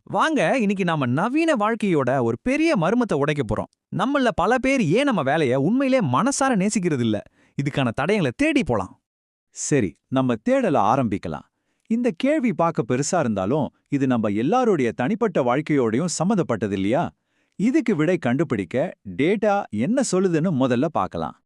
வாங்க இன்னைக்கு நாம நவீன வாழ்க்கையோட ஒரு பெரிய மர்மத்தை உடைக்க போறோம். நம்மள பல பேர் ஏன் நம்ம வேலைய உண்மையிலே மனசார நேசிக்கிறது இல்ல? இதுக்கான தடயங்களை தேடி போலாம். சரி, நம்ம தேடல ஆரம்பிக்கலாம். இந்த கேள்வி பார்க்க பெருசா இருந்தாலும், இது நம்ம எல்லாருடைய தனிப்பட்ட வாழ்க்கையோடையும் சம்மந்தப்பட்டது இல்லையா? இதுக்கு விடை கண்டுபிடிக்க டேட்டா என்ன சொல்லுதுன்னு முதல்ல பார்க்கலாம்.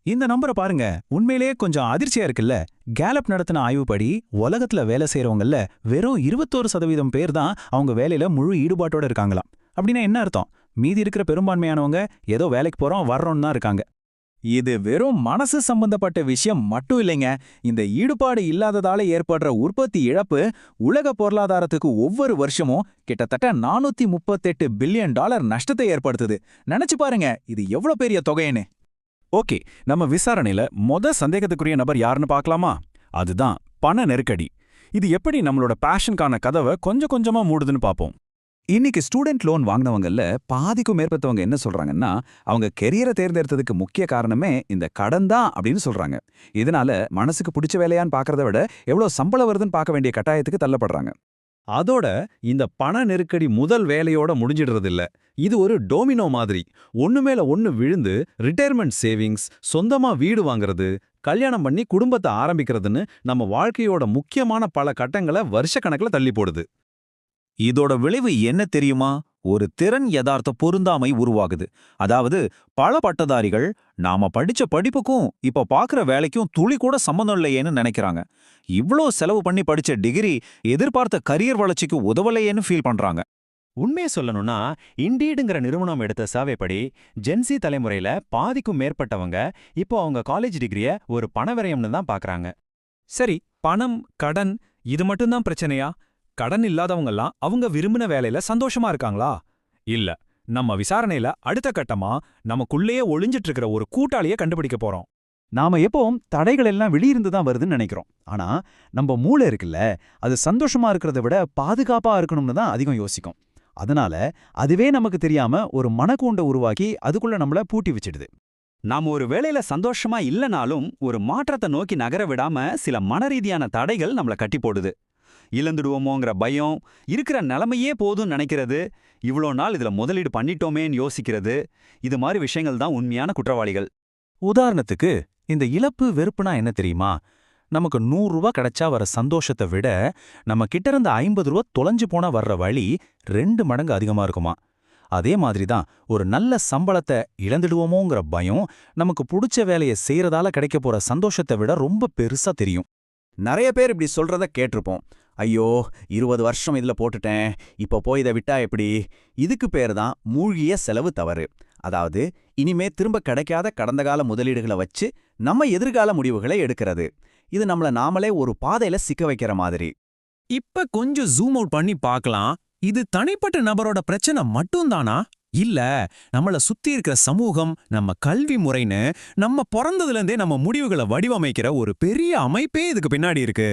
இந்த நம்பரை பாருங்க, உண்மையிலேயே கொஞ்சம் அதிர்ச்சியா இருக்குல்ல. கேலப் நடத்தின ஆய்வுப்படி உலகத்துல வேலை செய்யறவங்கல்ல வெறும் 21% பேர் தான் அவங்க வேலையில முழு ஈடுபாட்டோட இருக்காங்களாம். அப்படின்னா என்ன அர்த்தம்? மீதி இருக்கிற பெரும்பான்மையானவங்க ஏதோ வேலைக்கு போறோம் வர்றோம்னு தான் இருக்காங்க. இது வெறும் மனசு சம்பந்தப்பட்ட விஷயம் மட்டும் இல்லைங்க. இந்த ஈடுபாடு இல்லாததால ஏற்படுற உற்பத்தி இழப்பு உலக பொருளாதாரத்துக்கு ஒவ்வொரு வருஷமும் கிட்டத்தட்ட $438 பில்லியன் நஷ்டத்தை ஏற்படுத்துது. நினைச்சு பாருங்க, இது எவ்வளவு பெரிய தொகைன்னு. ஓகே, நம்ம விசாரணையில சந்தேகத்துக்குரிய நபர் யாருன்னு பார்க்கலாமா? அதுதான் பண நெருக்கடி. இது எப்படி நம்மளோட பேஷனுக்கான கதவை கொஞ்சம் கொஞ்சமா மூடுதுன்னு பார்ப்போம். இன்னைக்கு ஸ்டூடெண்ட் லோன் வாங்கினவங்கல்ல பாதிக்கும் மேற்பட்டவங்க என்ன சொல்றாங்கன்னா, அவங்க கெரியரை தேர்ந்தெடுத்ததுக்கு முக்கிய காரணமே இந்த கடன் தான் அப்படின்னு சொல்றாங்க. இதனால மனசுக்கு பிடிச்ச வேலையான்னு பார்க்கறத விட எவ்வளவு சம்பளம் வருதுன்னு பார்க்க வேண்டிய கட்டாயத்துக்கு தள்ளப்படுறாங்க. அதோட இந்த பண நெருக்கடி முதல் வேலையோட முடிஞ்சிடுறதில்ல. இது ஒரு டோமினோ மாதிரி. ஒண்ணு மேல ஒண்ணு விழுந்து ரிட்டையர்மெண்ட் சேவிங்ஸ், சொந்தமா வீடு வாங்குறது, கல்யாணம் பண்ணி குடும்பத்தை ஆரம்பிக்கிறதுன்னு நம்ம வாழ்க்கையோட முக்கியமான பல கட்டங்களை வருஷக்கணக்கில் தள்ளி போடுது. இதோட விளைவு என்ன தெரியுமா? ஒரு திறன் யதார்த்த பொருந்தாமை உருவாகுது. அதாவது பல பட்டதாரிகள் நாம படிச்ச படிப்புக்கும் இப்ப பாக்குற வேலைக்கும் துளி கூட சம்மந்தம் இல்லையேன்னு நினைக்கிறாங்க. இவ்ளோ செலவு பண்ணி படிச்ச டிகிரி எதிர்பார்த்த கரியர் வளர்ச்சிக்கு உதவலையேன்னு ஃபீல் பண்றாங்க. உண்மையை சொல்லணும்னா, இண்டீடுங்கிற நிறுவனம் எடுத்த சர்வேப்படி ஜென்சி தலைமுறையில பாதிக்கும் மேற்பட்டவங்க இப்போ அவங்க காலேஜ் டிகிரிய ஒரு பணவிரயம்னு தான் பாக்குறாங்க. சரி, பணம், கடன் இது மட்டும்தான் பிரச்சனையா? கடன் இல்லாதவங்கெல்லாம் அவங்க விரும்பின வேலையில சந்தோஷமா இருக்காங்களா? இல்ல. நம்ம விசாரணையில அடுத்த கட்டமா நமக்குள்ளேயே ஒளிஞ்சிட்டு இருக்கிற ஒரு கூட்டாளியை கண்டுபிடிக்க போறோம். நாம எப்பவும் தடைகள் எல்லாம் வெளியிருந்து தான் வருதுன்னு நினைக்கிறோம். ஆனா நம்ம மூளை இருக்குல்ல, அது சந்தோஷமா இருக்கிறத விட பாதுகாப்பா இருக்கணும்னு தான் அதிகம் யோசிக்கும். அதனால அதுவே நமக்கு தெரியாம ஒரு மனக்கூண்டை உருவாக்கி அதுக்குள்ள நம்மள பூட்டி வச்சிடுது. நாம ஒரு வேளையில சந்தோஷமா இல்லனாலும் ஒரு மாற்றத்தை நோக்கி நகர விடாம சில மனரீதியான தடைகள் நம்மள கட்டி போடுது. இழந்துடுவோமோங்கிற பயம், இருக்கிற நிலைமையே போதும்னு நினைக்கிறது, இவ்வளோ நாள் இதுல முதலீடு பண்ணிட்டோமேன்னு யோசிக்கிறது, இது மாதிரி விஷயங்கள் தான் உண்மையான குற்றவாளிகள். உதாரணத்துக்கு, இந்த இழப்பு வெறுப்புனா என்ன தெரியுமா? நமக்கு $100 கிடைச்சா வர சந்தோஷத்தை விட நம்ம கிட்ட இருந்த $50 தொலைஞ்சு போனா வர்ற வழி 2 மடங்கு அதிகமா இருக்குமா. அதே மாதிரி தான் ஒரு நல்ல சம்பளத்தை இழந்துடுவோமோங்கிற பயம் நமக்கு பிடிச்ச வேலையை செய்யறதால கிடைக்க போற சந்தோஷத்தை விட ரொம்ப பெருசா தெரியும். நிறைய பேர் இப்படி சொல்றத கேட்டிருப்போம். ஐயோ, 20 வருஷம் இதுல போட்டுட்டேன், இப்ப போய் இதை விட்டா எப்படி? இதுக்கு பேர் தான் மூழ்கிய செலவு தவறு. அதாவது இனிமே திரும்ப கிடைக்காத கடந்த கால முதலீடுகளை வச்சு நம்ம எதிர்கால முடிவுகளை எடுக்கிறது. இது நம்மள நாமளே ஒரு பாதையில சிக்க வைக்கிற மாதிரி. இப்ப கொஞ்சம் ஜூம் அவுட் பண்ணி பார்க்கலாம். இது தனிப்பட்ட நபரோட பிரச்சனை மட்டும்தானா? இல்ல, நம்மள சுத்தி இருக்கிற சமூகம், நம்ம கல்வி முறைன்னு நம்ம பிறந்ததுலேருந்தே நம்ம முடிவுகளை வடிவமைக்கிற ஒரு பெரிய அமைப்பே இதுக்கு பின்னாடி இருக்கு.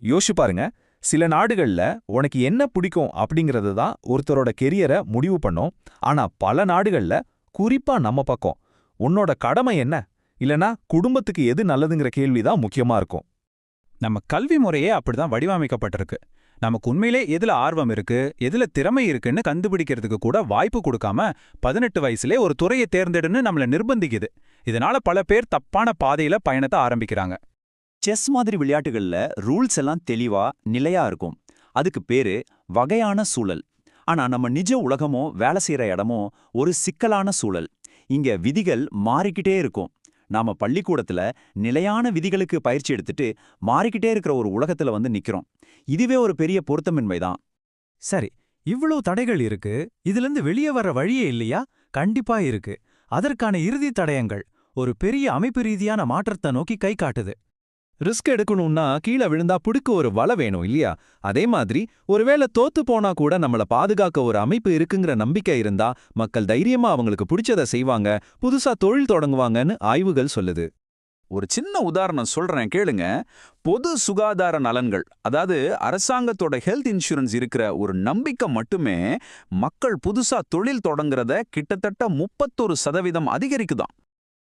யோசிச்சு பாருங்க, சில நாடுகள்ல உனக்கு என்ன பிடிக்கும் அப்படிங்கிறது தான் ஒருத்தரோட கெரியரை முடிவு பண்ணும். ஆனா பல நாடுகள்ல, குறிப்பா நம்ம பக்கம், உன்னோட கடமை என்ன, இல்லனா குடும்பத்துக்கு எது நல்லதுங்கிற கேள்விதான் முக்கியமா இருக்கும். நம்ம கல்வி முறையே அப்படிதான் வடிவமைக்கப்பட்டிருக்கு. நமக்கு உண்மையிலே எதுல ஆர்வம் இருக்கு, எதுல திறமை இருக்குன்னு கண்டுபிடிக்கிறதுக்கு கூட வாய்ப்பு கொடுக்காம 18 வயசுலே ஒரு துறையை தேர்ந்தெடுன்னு நம்மள நிர்பந்திக்குது. இதனால பல பேர் தப்பான பாதையில பயணத்தை ஆரம்பிக்கிறாங்க. செஸ் மாதிரி விளையாட்டுகள்ல ரூல்ஸ் எல்லாம் தெளிவா நிலையா இருக்கும். அதுக்கு பேரு வகையான சூழல். ஆனா நம்ம நிஜ உலகமோ வேலை செய்யற இடமோ ஒரு சிக்கலான சூழல். இங்க விதிகள் மாறிக்கிட்டே இருக்கும். நாம பள்ளிக்கூடத்துல நிலையான விதிகளுக்கு பயிற்சி எடுத்துட்டு மாறிக்கிட்டே இருக்கிற ஒரு உலகத்துல வந்து நிக்கிறோம். இதுவே ஒரு பெரிய பொருத்தமின்மைதான். சரி, இவ்வளவு தடைகள் இருக்கு, இதிலிருந்து வெளியே வர வழியே இல்லையா? கண்டிப்பா இருக்கு. அதற்கான இறுதி தடயங்கள் ஒரு பெரிய அமைப்பு ரீதியான மாற்றத்தை நோக்கி கை காட்டுது. ரிஸ்க் எடுக்கணும்னா கீழே விழுந்தா புடிக்க ஒரு வலை வேணும் இல்லையா? அதே மாதிரி ஒருவேளை தோத்து போனா கூட நம்மள பாதுகாக்க ஒரு அமைப்பு இருக்குங்கிற நம்பிக்கை இருந்தா மக்கள் தைரியமா அவங்களுக்கு பிடிச்சதை செய்வாங்க, புதுசா தொழில் தொடங்குவாங்கன்னு ஆய்வுகள் சொல்லுது. ஒரு சின்ன உதாரணம் சொல்றேன் கேளுங்க. பொது சுகாதார நலன்கள், அதாவது அரசாங்கத்தோட ஹெல்த் இன்சூரன்ஸ் இருக்கிற ஒரு நம்பிக்கை மட்டுமே மக்கள் புதுசா தொழில் தொடங்குறத கிட்டத்தட்ட 31% அதிகரிக்குதாம்.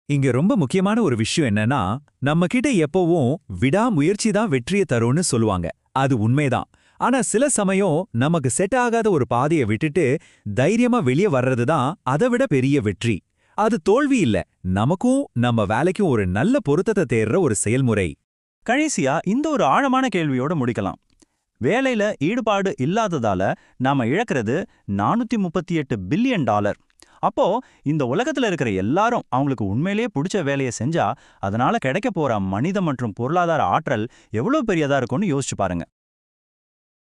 இங்க ரொம்ப முக்கியமான ஒரு விஷயம் என்னன்னா, நம்ம கிட்ட எப்பவும் விடாமுயற்சி தான் வெற்றியை தரும்னு சொல்லுவாங்க. அது உண்மைதான். ஆனா சில சமயம் நமக்கு செட் ஆகாத ஒரு பாதையை விட்டுட்டு தைரியமா வெளியே வர்றது தான் அதை விட பெரிய வெற்றி. அது தோல்வி இல்ல, நமக்கும் நம்ம வேலைக்கும் ஒரு நல்ல பொருத்தத்தை தேடுற ஒரு செயல்முறை. கடைசியா இந்த ஒரு ஆழமான கேள்வியோட முடிக்கலாம். வேலையில ஈடுபாடு இல்லாததால நாம இழக்கிறது $438 பில்லியன். அப்போ இந்த உலகத்துல இருக்கிற எல்லாரும் அவங்களுக்கு உண்மையிலேயே பிடிச்ச வேலையை செஞ்சா அதனால கிடைக்க போற மனித மற்றும் பொருளாதார ஆற்றல் எவ்வளவு பெரியதா இருக்கும்னு யோசிச்சு பாருங்க.